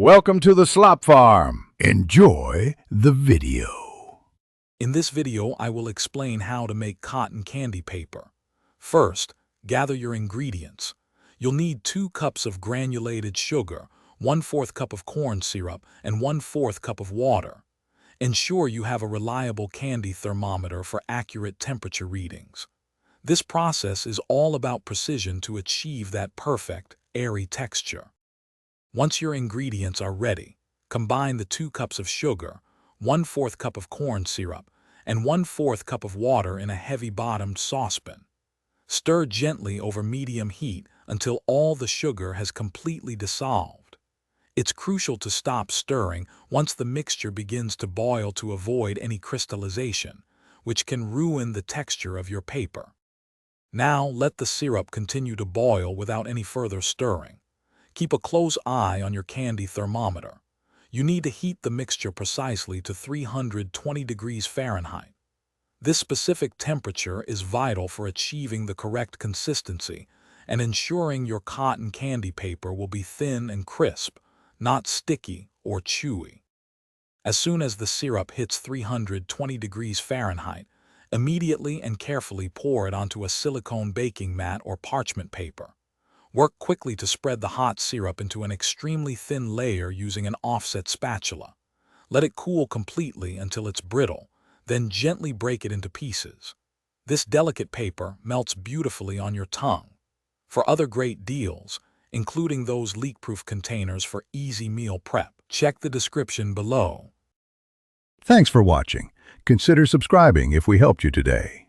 Welcome to the Slop Farm. Enjoy the video. In this video, I will explain how to make cotton candy paper. First, gather your ingredients. You'll need 2 cups of granulated sugar, 1/4 cup of corn syrup, and 1/4 cup of water. Ensure you have a reliable candy thermometer for accurate temperature readings. This process is all about precision to achieve that perfect, airy texture. Once your ingredients are ready, combine the 2 cups of sugar, 1/4 cup of corn syrup, and 1/4 cup of water in a heavy-bottomed saucepan. Stir gently over medium heat until all the sugar has completely dissolved. It's crucial to stop stirring once the mixture begins to boil to avoid any crystallization, which can ruin the texture of your paper. Now let the syrup continue to boil without any further stirring. Keep a close eye on your candy thermometer. You need to heat the mixture precisely to 320 degrees Fahrenheit. This specific temperature is vital for achieving the correct consistency and ensuring your cotton candy paper will be thin and crisp, not sticky or chewy. As soon as the syrup hits 320 degrees Fahrenheit, immediately and carefully pour it onto a silicone baking mat or parchment paper. Work quickly to spread the hot syrup into an extremely thin layer using an offset spatula. Let it cool completely until it's brittle, then gently break it into pieces. This delicate paper melts beautifully on your tongue. For other great deals, including those leak-proof containers for easy meal prep, check the description below. Thanks for watching. Consider subscribing if we helped you today.